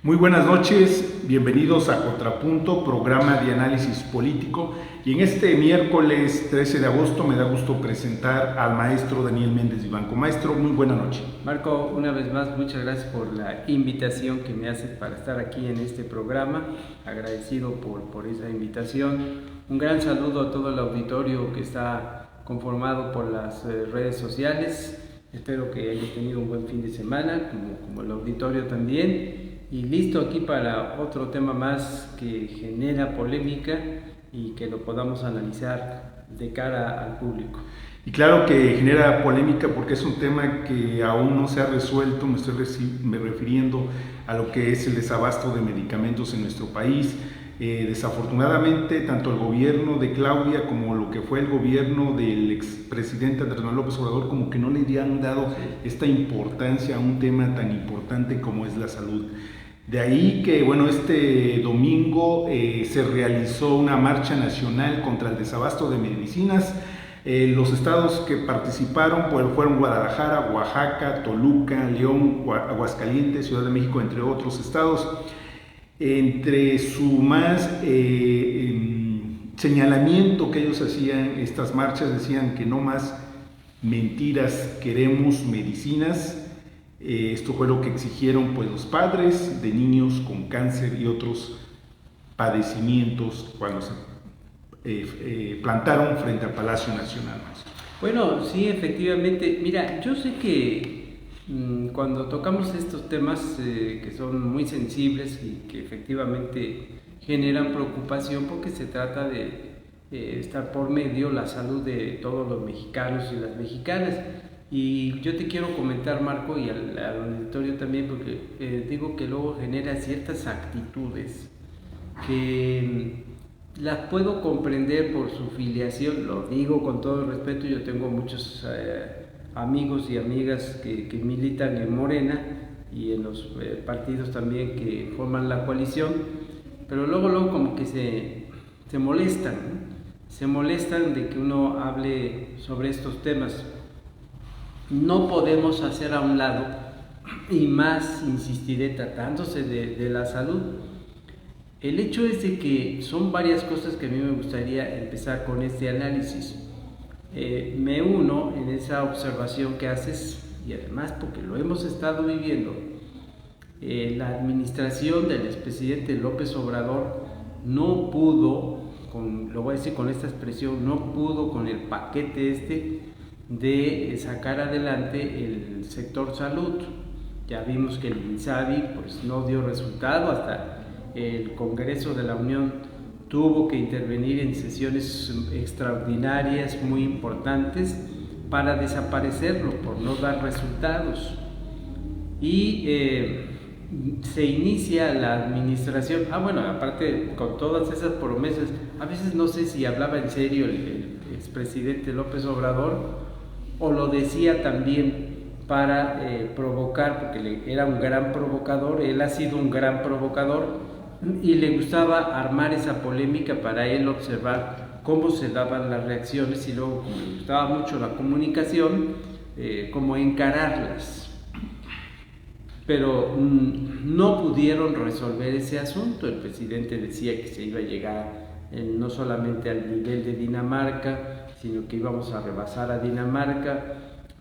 Muy buenas noches, bienvenidos a Contrapunto, programa de análisis político. Y en este miércoles 13 de agosto me da gusto presentar al maestro Daniel Méndez Vivanco. Maestro, muy buena noche. Marco, una vez más, muchas gracias por la invitación que me haces para estar aquí en este programa. Agradecido por esa invitación. Un gran saludo a todo el auditorio que está conformado por las redes sociales. Espero que haya tenido un buen fin de semana, como el auditorio también. Y listo aquí para otro tema más que genera polémica y que lo podamos analizar de cara al público. Y claro que genera polémica porque es un tema que aún no se ha resuelto. Me estoy refiriendo a lo que es el desabasto de medicamentos en nuestro país. Desafortunadamente, tanto el gobierno de Claudia como lo que fue el gobierno del expresidente Andrés Manuel López Obrador como que no le han dado esta importancia a un tema tan importante como es la salud. De ahí que, bueno, este domingo se realizó una marcha nacional contra el desabasto de medicinas. Los estados que participaron fueron Guadalajara, Oaxaca, Toluca, León, Aguascalientes, Ciudad de México, entre otros estados. Entre su más señalamiento que ellos hacían, estas marchas decían que no más mentiras, queremos medicinas. Esto fue lo que exigieron pues los padres de niños con cáncer y otros padecimientos cuando se plantaron frente al Palacio Nacional. Bueno, sí, efectivamente. Mira, yo sé que cuando tocamos estos temas que son muy sensibles y que efectivamente generan preocupación porque se trata de estar por medio la salud de todos los mexicanos y las mexicanas. Y yo te quiero comentar, Marco, y al auditorio también, porque digo que luego genera ciertas actitudes que las puedo comprender por su filiación, lo digo con todo respeto. Yo tengo muchos amigos y amigas que militan en Morena y en los partidos también que forman la coalición, pero luego como que se molestan, ¿no? Se molestan de que uno hable sobre estos temas. No podemos hacer a un lado, y más insistiré tratándose de la salud. El hecho es de que son varias cosas que a mí me gustaría empezar con este análisis. Me uno en esa observación que haces, y además porque lo hemos estado viviendo. La administración del expresidente López Obrador no pudo, lo voy a decir con esta expresión, no pudo con el paquete de sacar adelante el sector salud. Ya vimos que el INSABI pues no dio resultado, hasta el Congreso de la Unión tuvo que intervenir en sesiones extraordinarias muy importantes para desaparecerlo por no dar resultados. Y se inicia la administración, aparte con todas esas promesas, a veces no sé si hablaba en serio el expresidente López Obrador o lo decía también para provocar, porque era un gran provocador. Él ha sido un gran provocador y le gustaba armar esa polémica para él observar cómo se daban las reacciones y luego, como le gustaba mucho la comunicación, como encararlas. Pero no pudieron resolver ese asunto. El presidente decía que se iba a llegar no solamente al nivel de Dinamarca, sino que íbamos a rebasar a Dinamarca.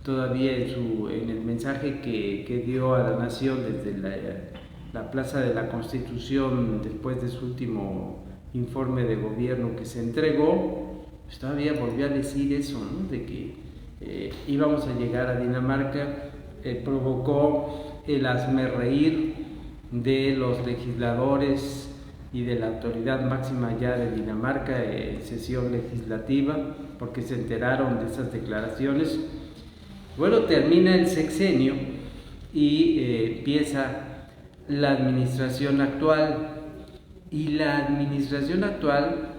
Todavía en el mensaje que dio a la nación desde la Plaza de la Constitución, después de su último informe de gobierno que se entregó, pues todavía volvió a decir eso, ¿no? De que íbamos a llegar a Dinamarca. Provocó el hazmerreír de los legisladores y de la autoridad máxima ya de Dinamarca en sesión legislativa, porque se enteraron de esas declaraciones. Bueno, termina el sexenio y empieza la administración actual, y la administración actual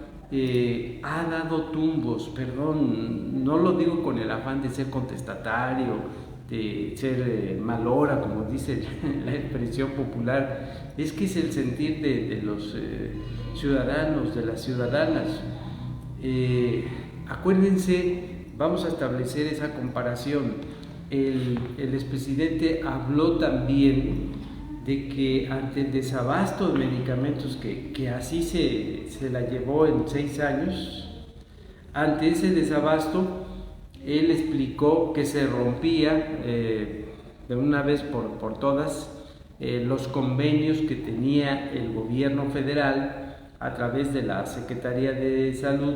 ha dado tumbos. Perdón, no lo digo con el afán de ser contestatario, de ser malora, como dice la expresión popular. Es que es el sentir de los ciudadanos, de las ciudadanas. Acuérdense, vamos a establecer esa comparación. El expresidente habló también de que ante el desabasto de medicamentos, que así se la llevó en 6 años, ante ese desabasto, él explicó que se rompía de una vez por todas los convenios que tenía el gobierno federal a través de la Secretaría de Salud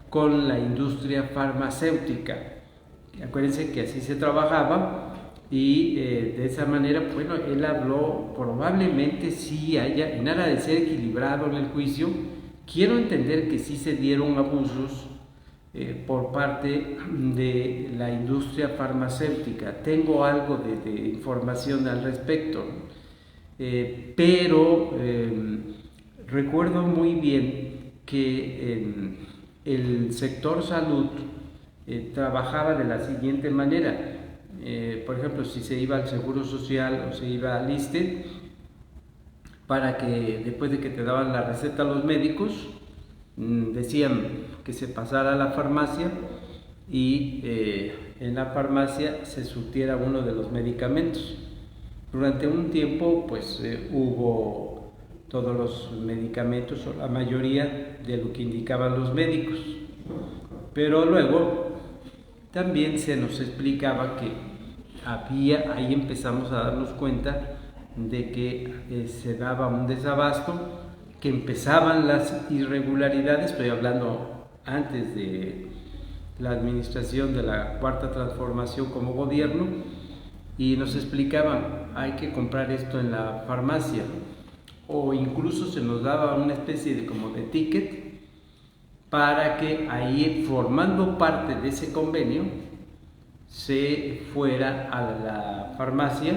con la industria farmacéutica. Acuérdense que así se trabajaba y de esa manera, bueno, él habló, probablemente sí haya, en aras de ser equilibrado en el juicio, quiero entender que sí se dieron abusos por parte de la industria farmacéutica. Tengo algo de información al respecto, pero recuerdo muy bien que el sector salud trabajaba de la siguiente manera. Por ejemplo, si se iba al Seguro Social o se iba al ISSSTE, para que después de que te daban la receta los médicos, decían que se pasara a la farmacia y en la farmacia se surtiera uno de los medicamentos. Durante un tiempo pues hubo todos los medicamentos o la mayoría de lo que indicaban los médicos, pero luego también se nos explicaba que había, ahí empezamos a darnos cuenta de que se daba un desabasto, que empezaban las irregularidades. Estoy hablando antes de la administración de la Cuarta Transformación como gobierno, y nos explicaban, hay que comprar esto en la farmacia, o incluso se nos daba una especie de como de ticket para que ahí, formando parte de ese convenio, se fuera a la farmacia,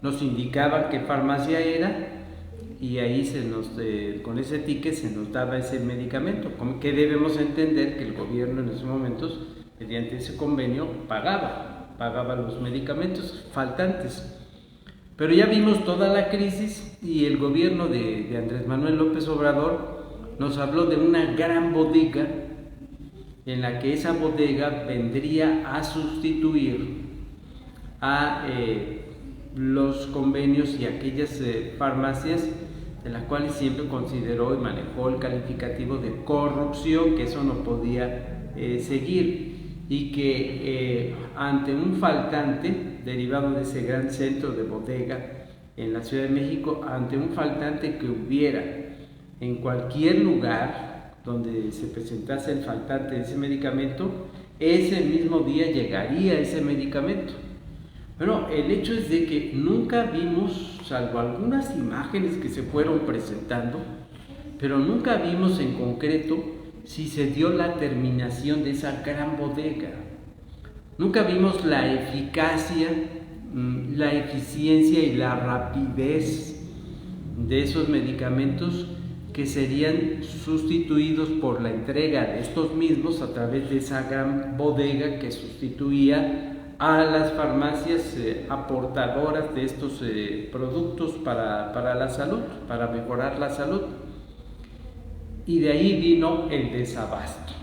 nos indicaban qué farmacia era y ahí se nos, con ese ticket se nos daba ese medicamento. Que debemos entender que el gobierno en esos momentos, mediante ese convenio, pagaba los medicamentos faltantes. Pero ya vimos toda la crisis y el gobierno de Andrés Manuel López Obrador nos habló de una gran bodega, en la que esa bodega vendría a sustituir a los convenios y aquellas farmacias de las cuales siempre consideró y manejó el calificativo de corrupción, que eso no podía seguir, y que ante un faltante derivado de ese gran centro de bodega en la Ciudad de México, ante un faltante que hubiera en cualquier lugar donde se presentase el faltante de ese medicamento, ese mismo día llegaría ese medicamento. Bueno, el hecho es de que nunca vimos, salvo algunas imágenes que se fueron presentando, pero nunca vimos en concreto si se dio la terminación de esa gran bodega. Nunca vimos la eficacia, la eficiencia y la rapidez de esos medicamentos que serían sustituidos por la entrega de estos mismos a través de esa gran bodega que sustituía a las farmacias aportadoras de estos productos para la salud, para mejorar la salud. Y de ahí vino el desabasto.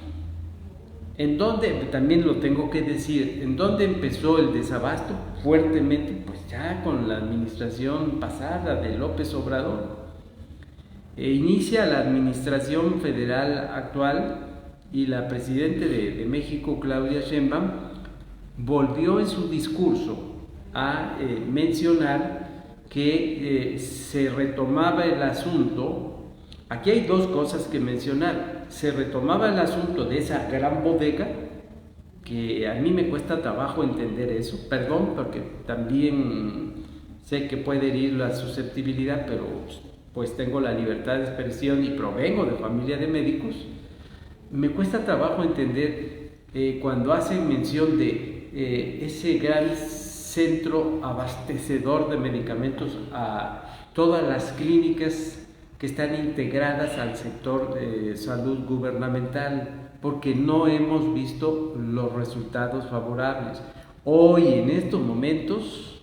¿En dónde? También lo tengo que decir, ¿en dónde empezó el desabasto? Fuertemente, pues ya con la administración pasada de López Obrador. Inicia la administración federal actual y la presidenta de México, Claudia Sheinbaum, volvió en su discurso a mencionar que se retomaba el asunto. Aquí hay dos cosas que mencionar. Se retomaba el asunto de esa gran bodega, que a mí me cuesta trabajo entender eso, perdón, porque también sé que puede herir la susceptibilidad, pero pues tengo la libertad de expresión y provengo de familia de médicos. Me cuesta trabajo entender cuando hacen mención de ese gran centro abastecedor de medicamentos a todas las clínicas que están integradas al sector de salud gubernamental, porque no hemos visto los resultados favorables. Hoy, en estos momentos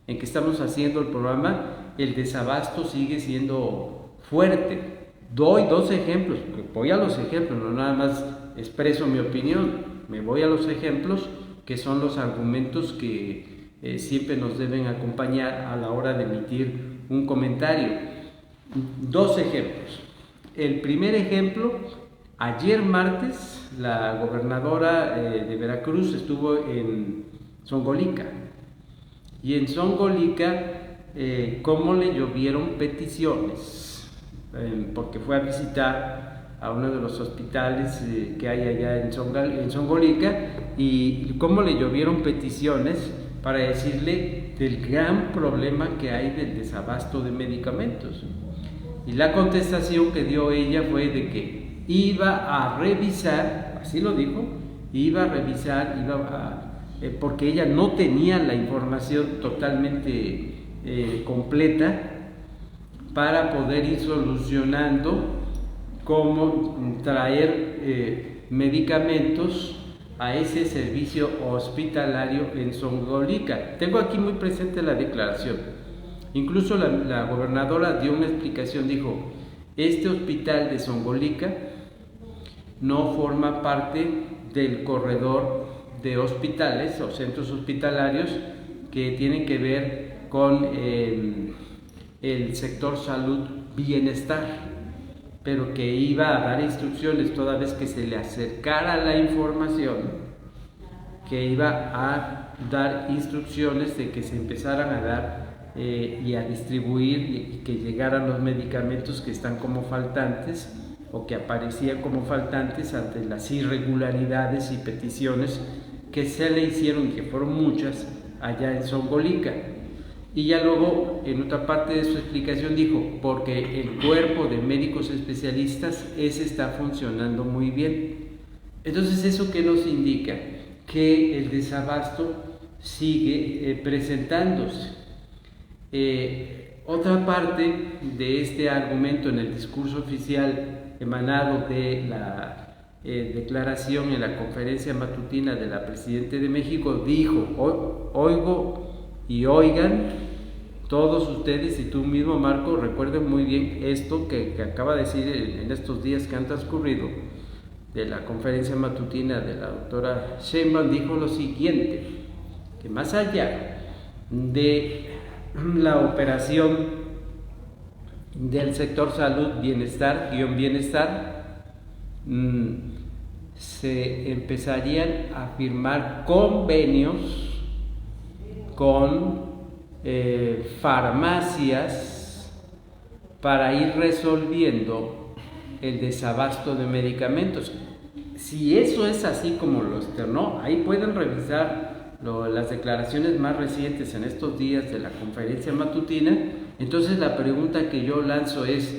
en que estamos haciendo el programa, el desabasto sigue siendo fuerte. Doy dos ejemplos, voy a los ejemplos, no nada más expreso mi opinión, me voy a los ejemplos que son los argumentos que siempre nos deben acompañar a la hora de emitir un comentario. Dos ejemplos. El primer ejemplo, ayer martes la gobernadora de Veracruz estuvo en Zongolica, y en Zongolica cómo le llovieron peticiones, porque fue a visitar a uno de los hospitales que hay allá en Zongolica, y cómo le llovieron peticiones para decirle del gran problema que hay del desabasto de medicamentos. Y la contestación que dio ella fue de que iba a revisar, así lo dijo, porque ella no tenía la información totalmente completa para poder ir solucionando cómo traer medicamentos a ese servicio hospitalario en Zongolica. Tengo aquí muy presente la declaración. Incluso la gobernadora dio una explicación, dijo: este hospital de Zongolica no forma parte del corredor de hospitales o centros hospitalarios que tienen que ver con el sector salud bienestar, pero que iba a dar instrucciones toda vez que se le acercara la información, que iba a dar instrucciones de que se empezaran a dar y a distribuir y que llegaran los medicamentos que están como faltantes o que aparecían como faltantes ante las irregularidades y peticiones que se le hicieron, que fueron muchas, allá en Zongolica. Y ya luego, en otra parte de su explicación, dijo: porque el cuerpo de médicos especialistas ese está funcionando muy bien. Entonces, ¿eso qué nos indica? Que el desabasto sigue presentándose. Otra parte de este argumento en el discurso oficial emanado de la declaración en la conferencia matutina de la Presidenta de México, dijo: oigo y oigan todos ustedes, y tú mismo, Marco, recuerden muy bien esto que acaba de decir en estos días que han transcurrido de la conferencia matutina de la doctora Sheinbaum. Dijo lo siguiente, que más allá de la operación del sector salud bienestar, se empezarían a firmar convenios con farmacias para ir resolviendo el desabasto de medicamentos. Si eso es así como lo externó, ahí pueden revisar las declaraciones más recientes en estos días de la conferencia matutina. Entonces la pregunta que yo lanzo es: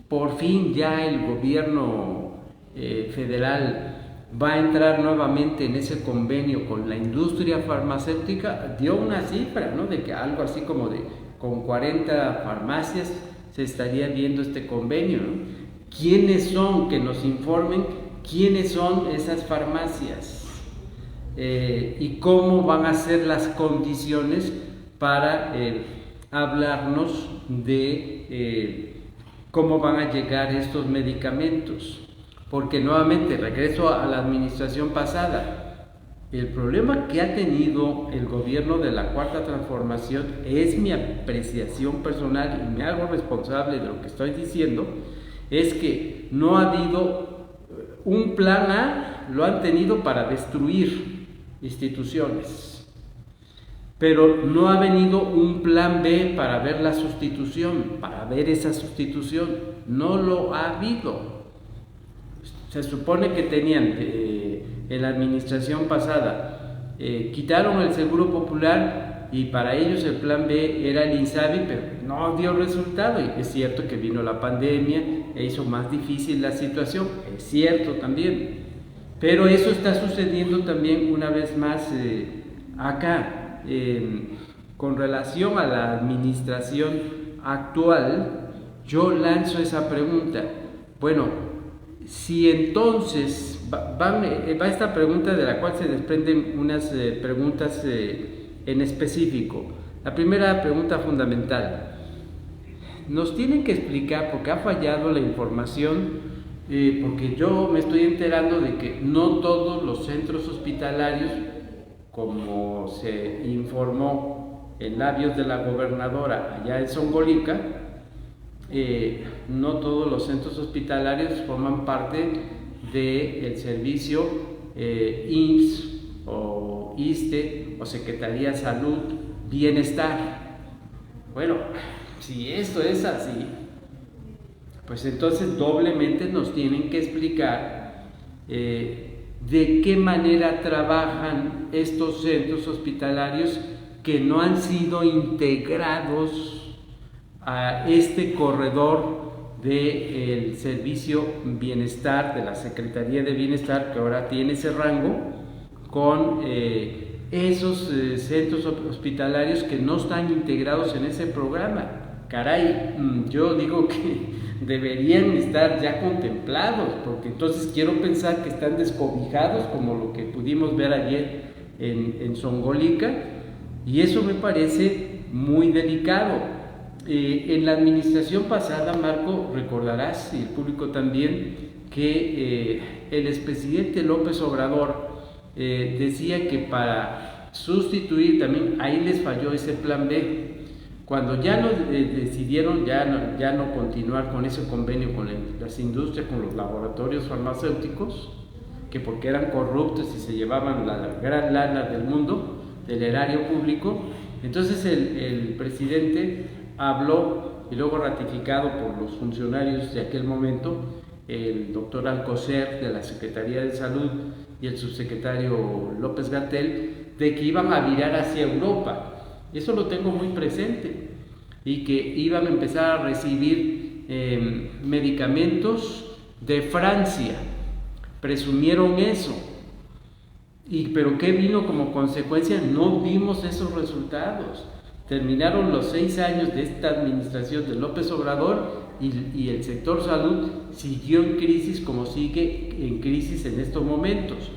¿por fin ya el gobierno federal va a entrar nuevamente en ese convenio con la industria farmacéutica? Dio una cifra, ¿no?, de que algo así como de con 40 farmacias se estaría viendo este convenio, ¿no? ¿Quiénes son? Que nos informen quiénes son esas farmacias. Y cómo van a ser las condiciones para hablarnos de cómo van a llegar estos medicamentos. Porque nuevamente regreso a la administración pasada. El problema que ha tenido el gobierno de la Cuarta Transformación, es mi apreciación personal y me hago responsable de lo que estoy diciendo, es que no ha habido un plan A, lo han tenido para destruir instituciones, pero no ha venido un plan B para ver la sustitución, para ver esa sustitución. No lo ha habido. Se supone que tenían en la administración pasada, quitaron el Seguro Popular y para ellos el plan B era el INSABI, pero no dio resultado. Y es cierto que vino la pandemia e hizo más difícil la situación, es cierto también. Pero eso está sucediendo también una vez más acá. Con relación a la administración actual, yo lanzo esa pregunta. Bueno, si entonces va esta pregunta, de la cual se desprenden unas preguntas en específico. La primera pregunta fundamental: nos tienen que explicar por qué ha fallado la información. Porque yo me estoy enterando de que no todos los centros hospitalarios, como se informó en labios de la gobernadora allá en Zongolica, no todos los centros hospitalarios forman parte del servicio IMSS o ISSSTE o Secretaría de Salud Bienestar. Bueno, si esto es así, pues entonces doblemente nos tienen que explicar de qué manera trabajan estos centros hospitalarios que no han sido integrados a este corredor del servicio bienestar, de la Secretaría de Bienestar, que ahora tiene ese rango, con esos centros hospitalarios que no están integrados en ese programa. Caray, yo digo que deberían estar ya contemplados, porque entonces quiero pensar que están descobijados, como lo que pudimos ver ayer en Zongolica, y eso me parece muy delicado. En la administración pasada, Marco, recordarás, y el público también, que el expresidente López Obrador decía que para sustituir, también ahí les falló ese plan B, cuando ya no decidieron ya no continuar con ese convenio con las industrias, con los laboratorios farmacéuticos, que porque eran corruptos y se llevaban la gran lana del mundo, del erario público, entonces el presidente habló, y luego ratificado por los funcionarios de aquel momento, el doctor Alcocer de la Secretaría de Salud y el subsecretario López-Gatell, de que iban a virar hacia Europa. Eso lo tengo muy presente, y que iban a empezar a recibir medicamentos de Francia. Presumieron eso, pero ¿qué vino como consecuencia? No vimos esos resultados. Terminaron los 6 años de esta administración de López Obrador y el sector salud siguió en crisis, como sigue en crisis en estos momentos.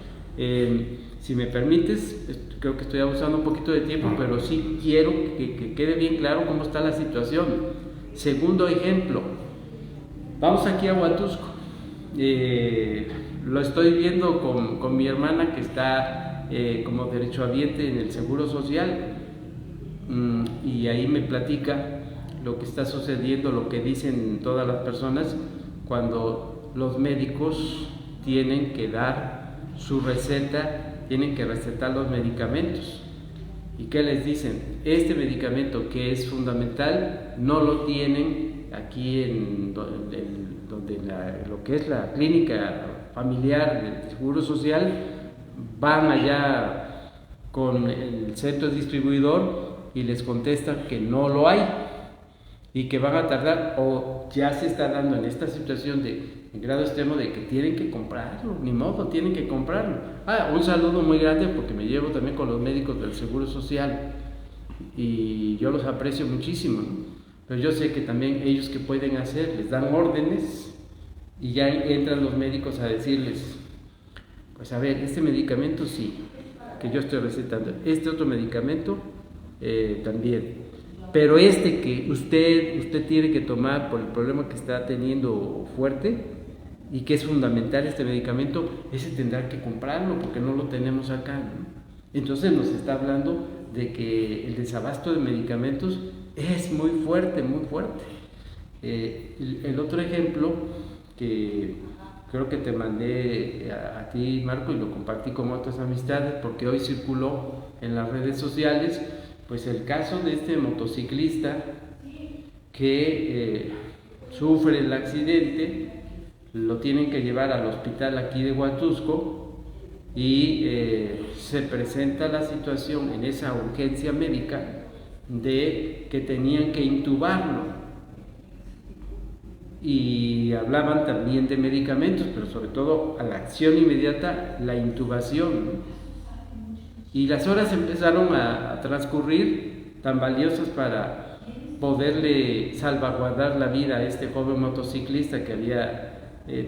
Si me permites, creo que estoy abusando un poquito de tiempo, pero sí quiero que quede bien claro cómo está la situación. Segundo ejemplo, vamos aquí a Huatusco. Lo estoy viendo con mi hermana, que está como derechohabiente en el Seguro Social, y ahí me platica lo que está sucediendo, lo que dicen todas las personas cuando los médicos tienen que dar su receta, tienen que recetar los medicamentos. ¿Y qué les dicen? Este medicamento, que es fundamental, no lo tienen aquí en lo que es la clínica familiar del Seguro Social. Van allá con el centro distribuidor y les contestan que no lo hay y que van a tardar, o ya se está dando en esta situación en grado extremo de que tienen que comprarlo, ni modo, tienen que comprarlo. Un saludo muy grande, porque me llevo también con los médicos del Seguro Social y yo los aprecio muchísimo, ¿no? Pero yo sé que también ellos, que pueden hacer, les dan órdenes y ya entran los médicos a decirles, pues a ver, este medicamento sí, que yo estoy recetando, este otro medicamento también, pero este que usted tiene que tomar por el problema que está teniendo fuerte y que es fundamental este medicamento, ese tendrá que comprarlo porque no lo tenemos acá, ¿no? Entonces nos está hablando de que el desabasto de medicamentos es muy fuerte, muy fuerte. El otro ejemplo que creo que te mandé a ti, Marco, y lo compartí con otras amistades porque hoy circuló en las redes sociales, pues el caso de este motociclista que sufre el accidente, lo tienen que llevar al hospital aquí de Huatusco y se presenta la situación en esa urgencia médica de que tenían que intubarlo. Y hablaban también de medicamentos, pero sobre todo a la acción inmediata, la intubación. Y las horas empezaron a transcurrir tan valiosas para poderle salvaguardar la vida a este joven motociclista que había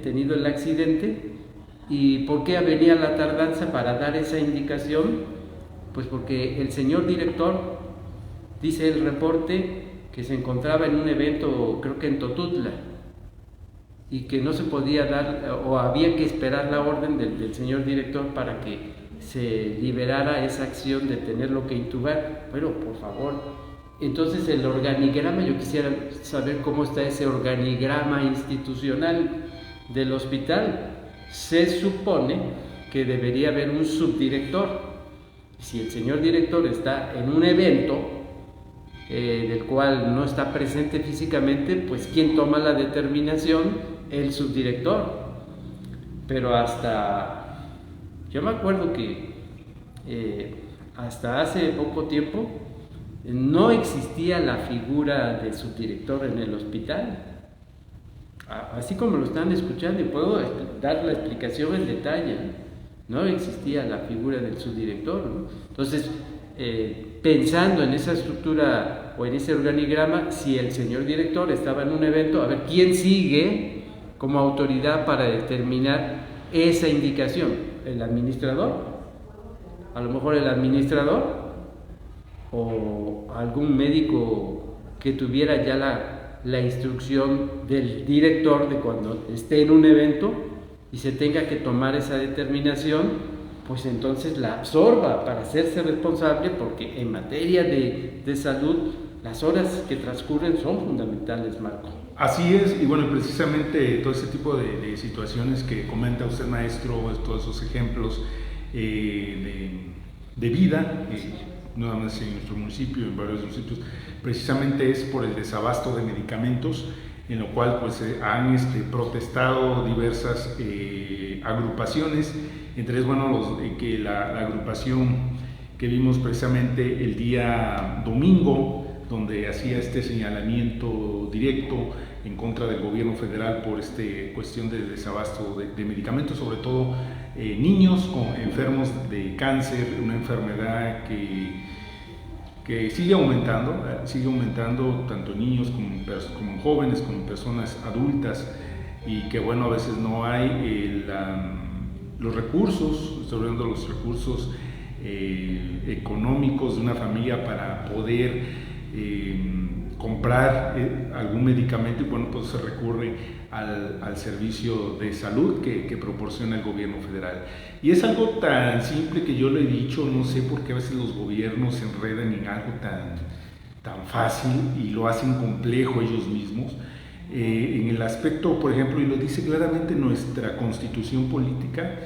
tenido el accidente. ¿Y por qué venía la tardanza para dar esa indicación? Pues porque el señor director, dice el reporte, que se encontraba en un evento, creo que en Totutla, y que no se podía dar, o había que esperar la orden del señor director para que se liberara esa acción de tenerlo que intubar. Bueno, por favor. Entonces el organigrama, yo quisiera saber cómo está ese organigrama institucional del hospital. Se supone que debería haber un subdirector. Si el señor director está en un evento del cual no está presente físicamente, pues ¿quién toma la determinación? El subdirector. Pero yo me acuerdo que hasta hace poco tiempo no existía la figura de subdirector en el hospital. Así como lo están escuchando, y puedo dar la explicación en detalle, no existía la figura del subdirector, ¿no? Entonces, pensando en esa estructura o en ese organigrama, si el señor director estaba en un evento, a ver quién sigue como autoridad para determinar esa indicación. ¿El administrador? A lo mejor el administrador o algún médico que tuviera ya la instrucción del director de cuando esté en un evento y se tenga que tomar esa determinación, pues entonces la absorba para hacerse responsable, porque en materia de salud las horas que transcurren son fundamentales, Marco. Así es, y bueno, precisamente todo ese tipo de situaciones que comenta usted, maestro, todos esos ejemplos de vida, no nada más en nuestro municipio, en varios municipios, precisamente es por el desabasto de medicamentos, en lo cual pues han protestado diversas agrupaciones, entre ellas, bueno, que la agrupación que vimos precisamente el día domingo, donde hacía este señalamiento directo en contra del gobierno federal por cuestión de desabasto de medicamentos, sobre todo niños enfermos de cáncer, una enfermedad que sigue aumentando tanto niños como jóvenes, como personas adultas, y que bueno, a veces no hay los recursos, estoy hablando de los recursos económicos de una familia para poder comprar algún medicamento, y bueno, pues se recurre al servicio de salud que proporciona el gobierno federal. Y es algo tan simple que yo lo he dicho, no sé por qué a veces los gobiernos se enredan en algo tan fácil y lo hacen complejo ellos mismos. En el aspecto, por ejemplo, y lo dice claramente nuestra constitución política,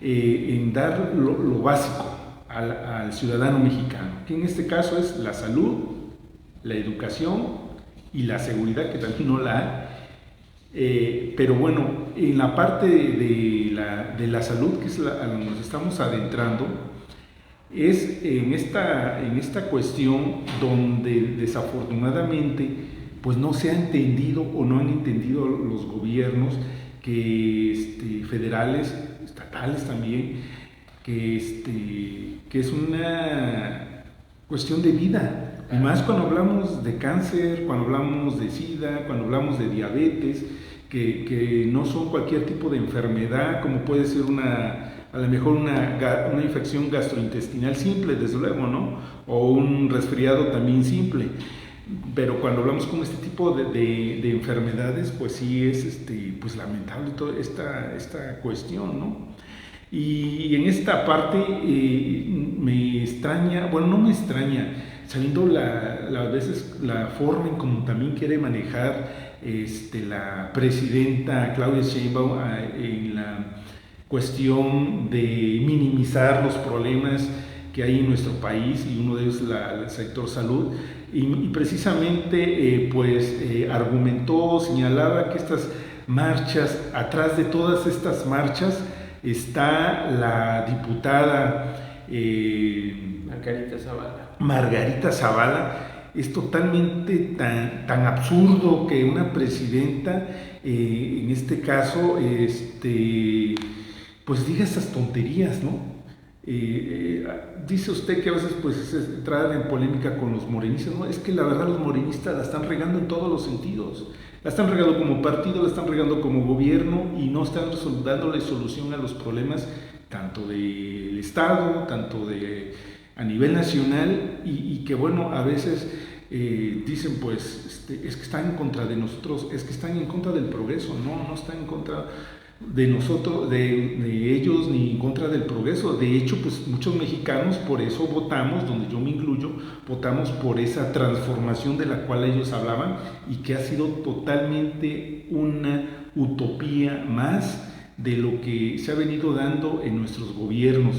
en dar lo básico al ciudadano mexicano, que en este caso es la salud, la educación y la seguridad, que también no la hay. Pero bueno, en la parte de la salud, que es a donde nos estamos adentrando, es en esta cuestión donde desafortunadamente pues no se ha entendido o no han entendido los gobiernos federales, estatales también, que es una cuestión de vida. Y más cuando hablamos de cáncer, cuando hablamos de SIDA, cuando hablamos de diabetes, que no son cualquier tipo de enfermedad, como puede ser a lo mejor una infección gastrointestinal simple, desde luego, ¿no? O un resfriado también simple. Pero cuando hablamos con este tipo de enfermedades, pues sí es pues lamentable toda esta cuestión, ¿no? Y en esta parte me extraña, bueno, no me extraña, sabiendo a veces la forma en como también quiere manejar la presidenta Claudia Sheinbaum en la cuestión de minimizar los problemas que hay en nuestro país, y uno de ellos el sector salud, y precisamente argumentó, señalaba que estas marchas, atrás de todas estas marchas está la diputada Margarita Zavala. Es totalmente tan absurdo que una presidenta, en este caso, pues diga esas tonterías, ¿no? Dice usted que a veces pues entra en polémica con los morenistas, ¿no? Es que la verdad los morenistas la están regando en todos los sentidos. La están regando como partido, la están regando como gobierno, y no están dándole solución a los problemas tanto del Estado, tanto a nivel nacional, y que bueno, a veces dicen pues es que están en contra de nosotros, es que están en contra del progreso. No están en contra de nosotros, de ellos, ni en contra del progreso. De hecho, pues muchos mexicanos por eso votamos, donde yo me incluyo, votamos por esa transformación de la cual ellos hablaban y que ha sido totalmente una utopía más de lo que se ha venido dando en nuestros gobiernos.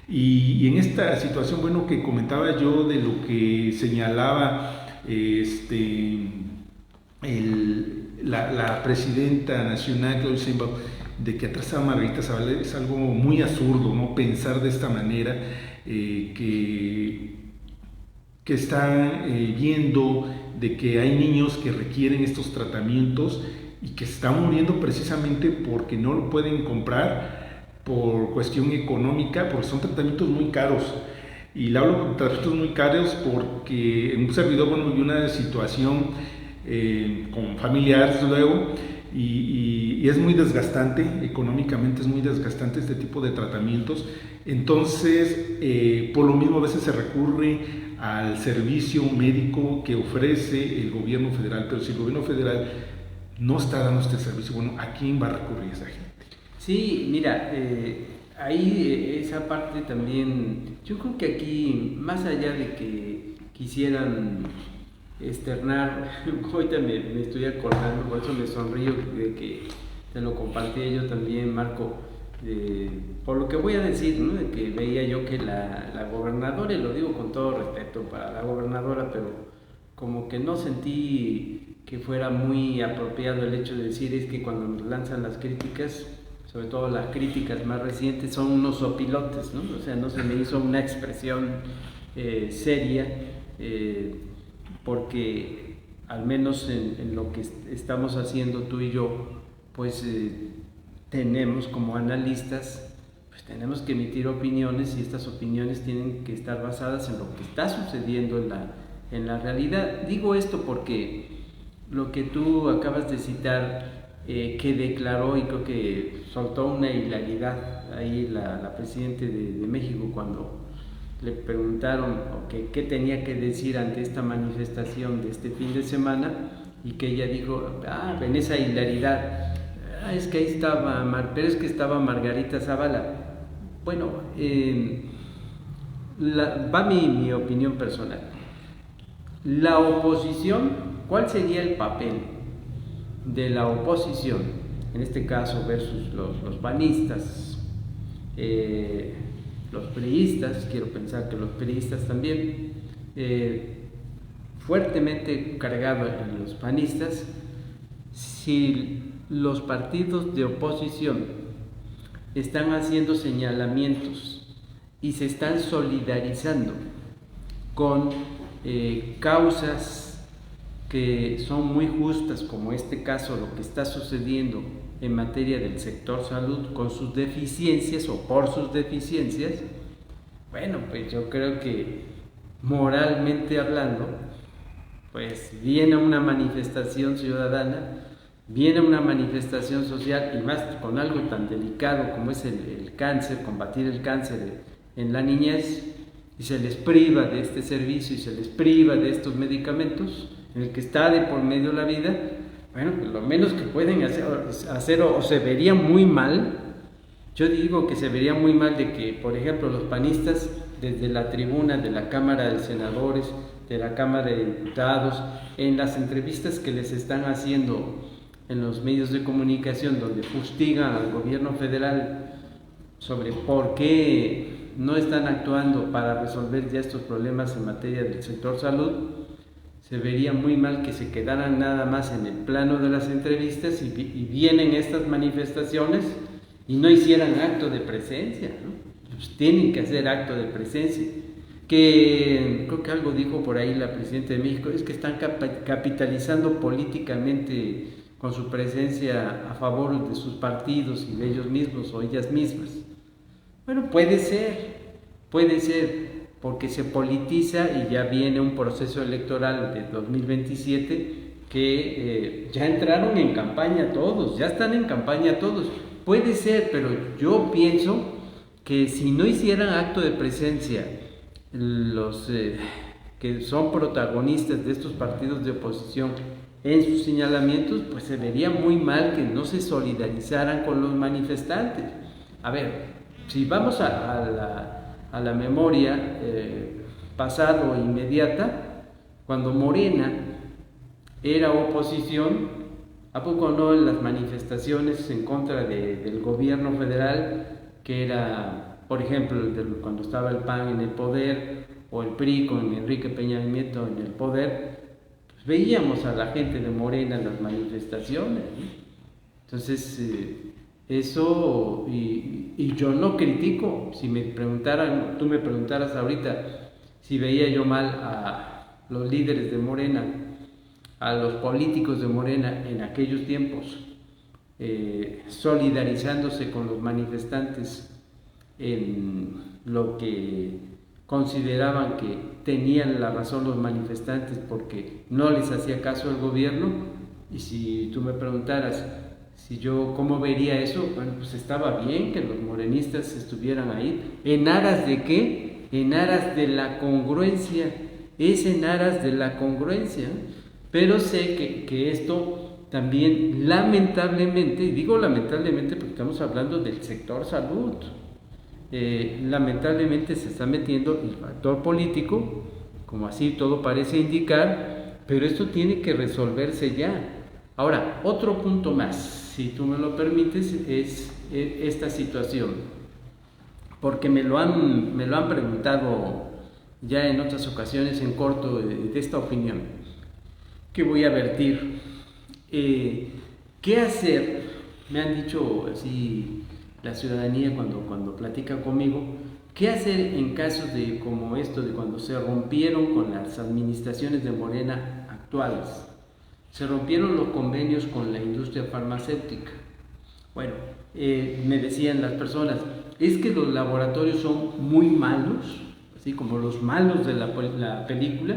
Y en esta situación, bueno, que comentaba yo de lo que señalaba la presidenta nacional, Claudia Sheinbaum, de que atrasaba Margarita Zavala, es algo muy absurdo, ¿no? Pensar de esta manera, que está viendo de que hay niños que requieren estos tratamientos y que están muriendo precisamente porque no lo pueden comprar por cuestión económica, porque son tratamientos muy caros. Y le hablo de tratamientos muy caros porque en un servidor, bueno, vi una situación con familiares luego, y es muy desgastante, económicamente es muy desgastante este tipo de tratamientos. Entonces, por lo mismo a veces se recurre al servicio médico que ofrece el gobierno federal, pero si el gobierno federal no está dando este servicio, bueno, ¿a quién va a recurrir esa gente? Sí, mira, ahí esa parte también, yo creo que aquí, más allá de que quisieran externar, ahorita me estoy acordando, por eso me sonrío de que te lo compartí yo también, Marco, por lo que voy a decir, ¿no? De que veía yo que la gobernadora, y lo digo con todo respeto para la gobernadora, pero como que no sentí que fuera muy apropiado el hecho de decir es que cuando nos lanzan las críticas, sobre todo las críticas más recientes, son unos sopilotes, ¿no? O sea, no se me hizo una expresión seria, porque al menos en lo que estamos haciendo tú y yo, pues tenemos como analistas, pues tenemos que emitir opiniones, y estas opiniones tienen que estar basadas en lo que está sucediendo en la realidad. Digo esto porque lo que tú acabas de citar, que declaró y creo que soltó una hilaridad ahí la Presidenta de México cuando le preguntaron qué tenía que decir ante esta manifestación de este fin de semana, y que ella dijo, en esa hilaridad, es que ahí estaba, pero es que estaba Margarita Zavala. Bueno, va mi opinión personal. La oposición, ¿cuál sería el papel de la oposición, en este caso versus los panistas, los priistas? Quiero pensar que los priistas también, fuertemente cargado en los panistas. Si los partidos de oposición están haciendo señalamientos y se están solidarizando con causas que son muy justas, como este caso, lo que está sucediendo en materia del sector salud, con sus deficiencias o por sus deficiencias, bueno, pues yo creo que moralmente hablando, pues viene una manifestación ciudadana, viene una manifestación social, y más con algo tan delicado como es el cáncer, combatir el cáncer en la niñez, y se les priva de este servicio y se les priva de estos medicamentos, en el que está de por medio la vida. Bueno, pues lo menos que pueden hacer o se vería muy mal, yo digo que se vería muy mal de que, por ejemplo, los panistas desde la tribuna de la Cámara de Senadores, de la Cámara de Diputados, en las entrevistas que les están haciendo en los medios de comunicación, donde fustigan al gobierno federal sobre por qué no están actuando para resolver ya estos problemas en materia del sector salud, se vería muy mal que se quedaran nada más en el plano de las entrevistas y vienen estas manifestaciones y no hicieran acto de presencia, ¿no? Pues tienen que hacer acto de presencia. Que creo que algo dijo por ahí la Presidenta de México, es que están capitalizando políticamente con su presencia a favor de sus partidos y de ellos mismos o ellas mismas. Bueno, puede ser, porque se politiza y ya viene un proceso electoral de 2027 que ya entraron en campaña todos, ya están en campaña todos. Puede ser, pero yo pienso que si no hicieran acto de presencia los que son protagonistas de estos partidos de oposición en sus señalamientos, pues se vería muy mal que no se solidarizaran con los manifestantes. A ver, si vamos a la memoria pasado e inmediata, cuando Morena era oposición, ¿a poco no en las manifestaciones en contra del gobierno federal, que era, por ejemplo, cuando estaba el PAN en el poder, o el PRI con Enrique Peña Nieto en el poder, pues veíamos a la gente de Morena en las manifestaciones, ¿no? Entonces, eso, y yo no critico. Si tú me preguntaras ahorita si veía yo mal a los líderes de Morena, a los políticos de Morena en aquellos tiempos, solidarizándose con los manifestantes en lo que consideraban que tenían la razón los manifestantes porque no les hacía caso el gobierno, y si tú me preguntaras si yo cómo vería eso, bueno, pues estaba bien que los morenistas estuvieran ahí. ¿En aras de qué? En aras de la congruencia. Es en aras de la congruencia. Pero sé que esto también lamentablemente, y digo lamentablemente porque estamos hablando del sector salud, lamentablemente se está metiendo el factor político, como así todo parece indicar, pero esto tiene que resolverse ya. Ahora, otro punto más, si tú me lo permites, es esta situación, porque me lo han preguntado ya en otras ocasiones en corto de esta opinión que voy a vertir. ¿Qué hacer? Me han dicho así la ciudadanía cuando platica conmigo, ¿qué hacer en casos de como esto, de cuando se rompieron con las administraciones de Morena actuales? Se rompieron los convenios con la industria farmacéutica. Bueno, me decían las personas, es que los laboratorios son muy malos, así como los malos de la película.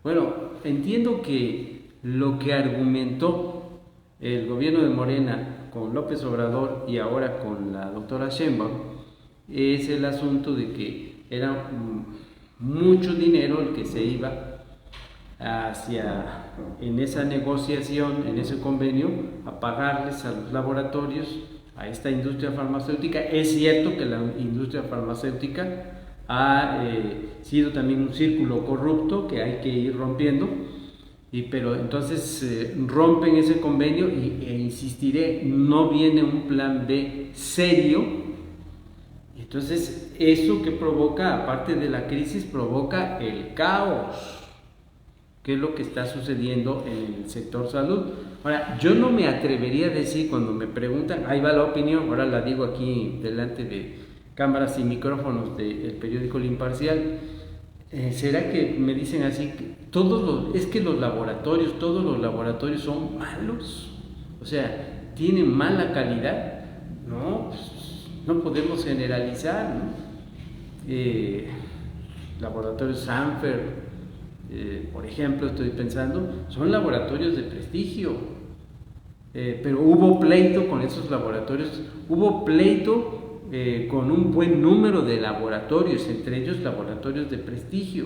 Bueno, entiendo que lo que argumentó el gobierno de Morena con López Obrador y ahora con la doctora Sheinbaum es el asunto de que era mucho dinero el que se iba en esa negociación, en ese convenio, a pagarles a los laboratorios, a esta industria farmacéutica. Es cierto que la industria farmacéutica ha sido también un círculo corrupto que hay que ir rompiendo, pero entonces rompen ese convenio e insistiré, no viene un plan B serio. Entonces eso que provoca, aparte de la crisis, provoca el caos, que es lo que está sucediendo en el sector salud. Ahora, yo no me atrevería a decir, cuando me preguntan, ahí va la opinión, ahora la digo aquí delante de cámaras y micrófonos del periódico El Imparcial, ¿será que me dicen así que es que todos los laboratorios son malos? O sea, ¿tienen mala calidad? No, pues, no podemos generalizar, ¿no? Laboratorios Sanfer, por ejemplo, estoy pensando, son laboratorios de prestigio, pero hubo pleito con esos laboratorios, hubo pleito con un buen número de laboratorios, entre ellos laboratorios de prestigio.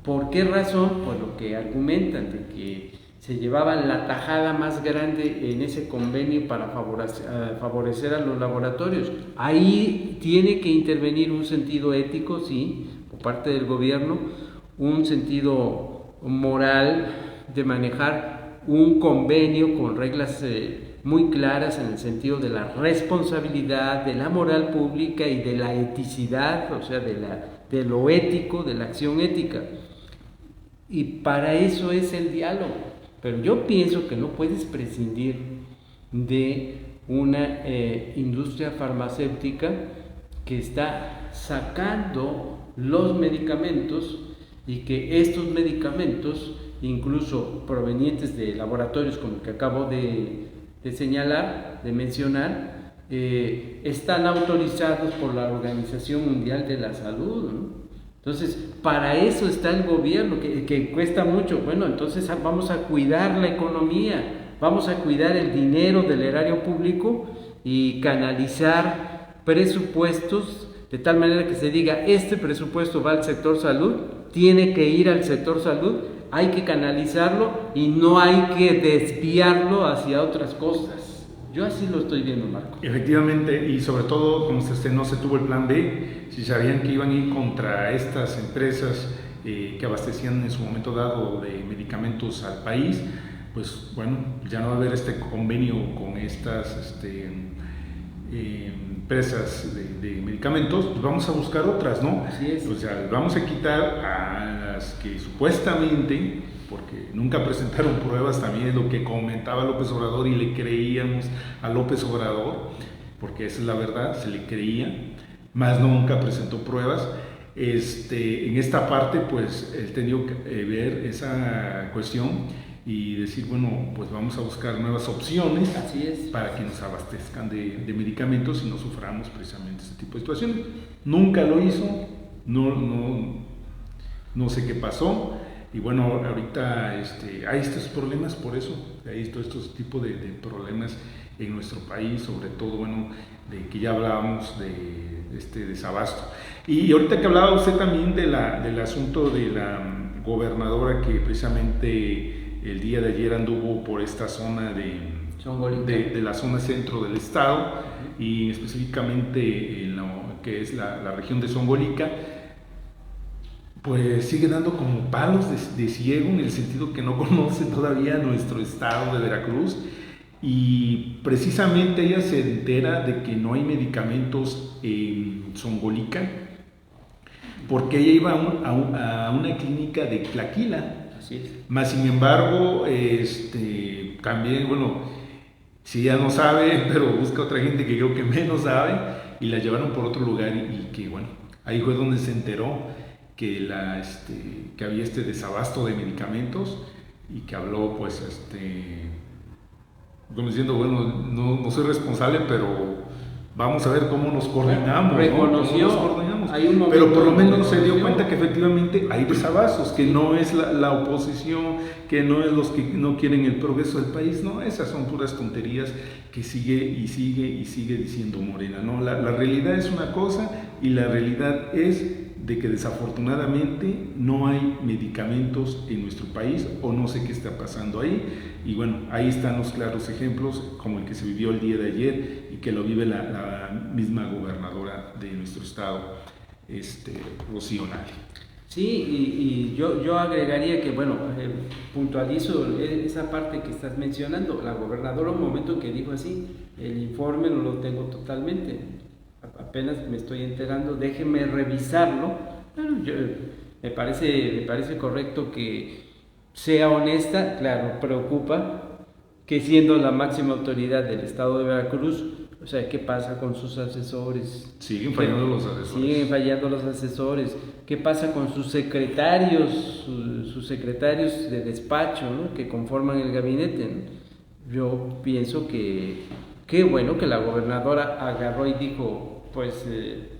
¿Por qué razón? Por lo que argumentan, de que se llevaban la tajada más grande en ese convenio para favorecer a los laboratorios. Ahí tiene que intervenir un sentido ético, sí, por parte del gobierno, un sentido moral de manejar un convenio con reglas muy claras en el sentido de la responsabilidad, de la moral pública y de la eticidad, o sea, de lo ético, de la acción ética. Y para eso es el diálogo. Pero yo pienso que no puedes prescindir de una industria farmacéutica que está sacando los medicamentos, y que estos medicamentos, incluso provenientes de laboratorios como el que acabo de señalar, de mencionar, están autorizados por la Organización Mundial de la Salud, ¿no? Entonces, para eso está el gobierno, que cuesta mucho. Bueno, entonces vamos a cuidar la economía, vamos a cuidar el dinero del erario público y canalizar presupuestos de tal manera que se diga, este presupuesto va al sector salud, tiene que ir al sector salud, hay que canalizarlo y no hay que desviarlo hacia otras cosas. Yo así lo estoy viendo, Marco. Efectivamente, y sobre todo, como no se tuvo el plan B, si sabían que iban a ir contra estas empresas que abastecían en su momento dado de medicamentos al país, pues bueno, ya no va a haber este convenio con estas empresas de medicamentos, pues vamos a buscar otras, ¿no? Así es. O sea, vamos a quitar a las que supuestamente, porque nunca presentaron pruebas, también es lo que comentaba López Obrador y le creíamos a López Obrador, porque esa es la verdad, se le creía, más nunca presentó pruebas. En esta parte, pues él tenía que ver esa cuestión y decir, bueno, pues vamos a buscar nuevas opciones para que nos abastezcan de medicamentos y no suframos precisamente este tipo de situaciones. Nunca lo hizo, no sé qué pasó, y bueno, ahorita hay estos problemas por eso, hay todos estos tipos de problemas en nuestro país, sobre todo, bueno, de que ya hablábamos de este desabasto. Y ahorita que hablaba usted también del asunto de la gobernadora que precisamente el día de ayer anduvo por esta zona de la zona centro del estado y específicamente en lo que es la región de Zongolica, pues sigue dando como palos de ciego en el sentido que no conoce todavía nuestro estado de Veracruz, y precisamente ella se entera de que no hay medicamentos en Zongolica porque ella iba a una clínica de Tlaquila. Así es. Más sin embargo, también, bueno, si ella no sabe, pero busca otra gente que creo que menos sabe, y la llevaron por otro lugar, y que bueno, ahí fue donde se enteró que que había este desabasto de medicamentos, y que habló pues como diciendo, bueno, no soy responsable, pero vamos a ver cómo nos coordinamos. Reconoció, ¿no? ¿Cómo nos coordinamos? Pero por lo menos se dio cuenta que efectivamente hay desabastos, que no es la oposición, que no es los que no quieren el progreso del país, no, esas son puras tonterías que sigue diciendo Morena, ¿no? La realidad es una cosa, y la realidad es de que desafortunadamente no hay medicamentos en nuestro país, o no sé qué está pasando ahí, y bueno, ahí están los claros ejemplos, como el que se vivió el día de ayer y que lo vive la misma gobernadora de nuestro estado, Rocío Nale. Sí, y yo agregaría que, bueno, puntualizo esa parte que estás mencionando. La gobernadora, un momento que dijo así, el informe no lo tengo totalmente, apenas me estoy enterando, déjeme revisarlo. Bueno, me parece correcto que sea honesta. Claro, preocupa que siendo la máxima autoridad del estado de Veracruz, o sea, ¿qué pasa con sus asesores? Siguen fallando los asesores. Siguen fallando los asesores. ¿Qué pasa con sus secretarios, sus secretarios de despacho, ¿no?, que conforman el gabinete? Yo pienso que qué bueno que la gobernadora agarró y dijo, pues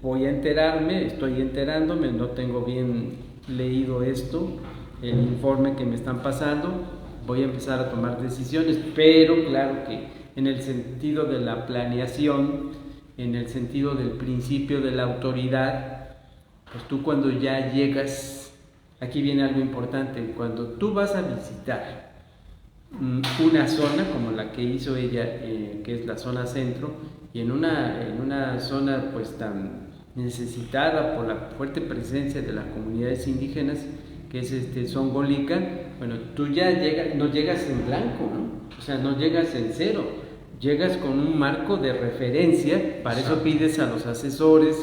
voy a enterarme, estoy enterándome, no tengo bien leído esto, el informe que me están pasando, voy a empezar a tomar decisiones, pero claro que en el sentido de la planeación, en el sentido del principio de la autoridad, pues tú cuando ya llegas, aquí viene algo importante, cuando tú vas a visitar una zona como la que hizo ella, que es la zona centro, y en una zona pues tan necesitada por la fuerte presencia de las comunidades indígenas, que es Zongolica, bueno, tú ya no llegas en blanco, ¿no? O sea, no llegas en cero, llegas con un marco de referencia. Para eso pides a los asesores,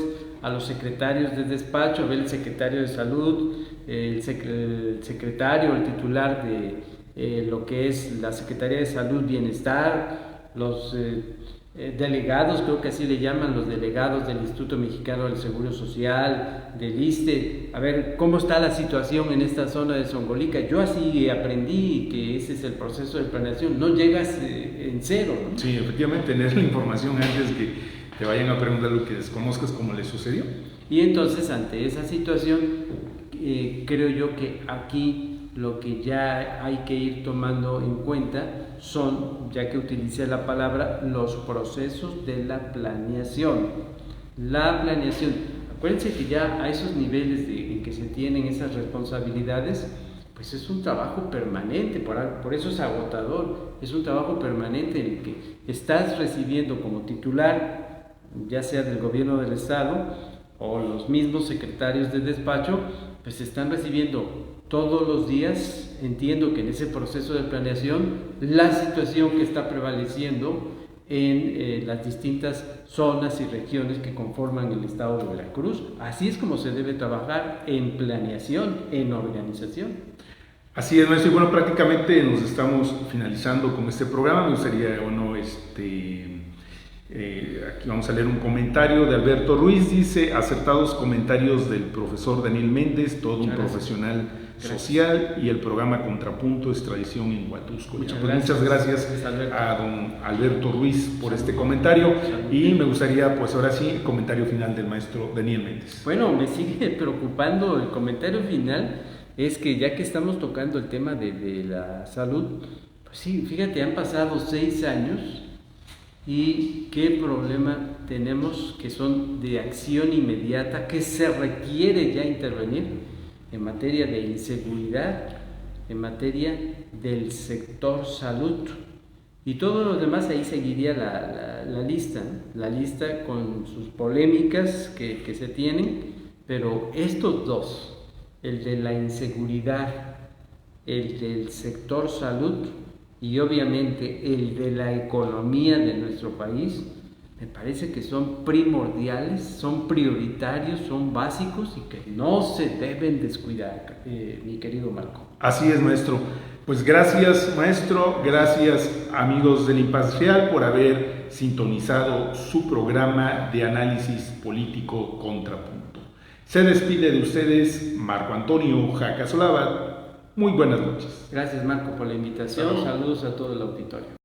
a los secretarios de despacho, a ver el secretario de salud, el secretario, el titular de lo que es la Secretaría de Salud, Bienestar, los delegados, creo que así le llaman, los delegados del Instituto Mexicano del Seguro Social, del ISSSTE, a ver cómo está la situación en esta zona de Zongolica. Yo así aprendí que ese es el proceso de planeación, no llegas en cero, ¿no? Sí, efectivamente, tener la información antes que te vayan a preguntar lo que desconozcas, como le sucedió. Y entonces, ante esa situación, creo yo que aquí lo que ya hay que ir tomando en cuenta son, ya que utilicé la palabra, los procesos de la planeación. La planeación, acuérdense que ya a esos niveles en que se tienen esas responsabilidades, pues es un trabajo permanente, por eso es agotador, es un trabajo permanente en el que estás recibiendo como titular, ya sea del gobierno del estado o los mismos secretarios de despacho, pues están recibiendo todos los días. Entiendo que en ese proceso de planeación la situación que está prevaleciendo en las distintas zonas y regiones que conforman el estado de Veracruz. Así es como se debe trabajar en planeación, en organización. Así es, maestro. Y bueno, prácticamente nos estamos finalizando con este programa. Me gustaría, aquí vamos a leer un comentario de Alberto Ruiz. Dice: acertados comentarios del profesor Daniel Méndez, todo un profesional social, y el programa Contrapunto es tradición en Huatusco. Muchas gracias a don Alberto Ruiz por este comentario. Y me gustaría, pues ahora sí, el comentario final del maestro Daniel Méndez. Bueno, me sigue preocupando el comentario final. Es que ya que estamos tocando el tema de la salud, pues sí, fíjate, han pasado 6 años y qué problema tenemos, que son de acción inmediata, que se requiere ya intervenir en materia de inseguridad, en materia del sector salud. Y todo lo demás, ahí seguiría la lista con sus polémicas que se tienen, pero estos dos, el de la inseguridad, el del sector salud y obviamente el de la economía de nuestro país, me parece que son primordiales, son prioritarios, son básicos y que no se deben descuidar, mi querido Marco. Así es, maestro. Pues gracias, maestro, gracias, amigos del Imparcial, por haber sintonizado su programa de análisis político Contrapunto. Se despide de ustedes Marco Antonio Jaca Solava. Muy buenas noches. Gracias, Marco, por la invitación. Saludos a todo el auditorio.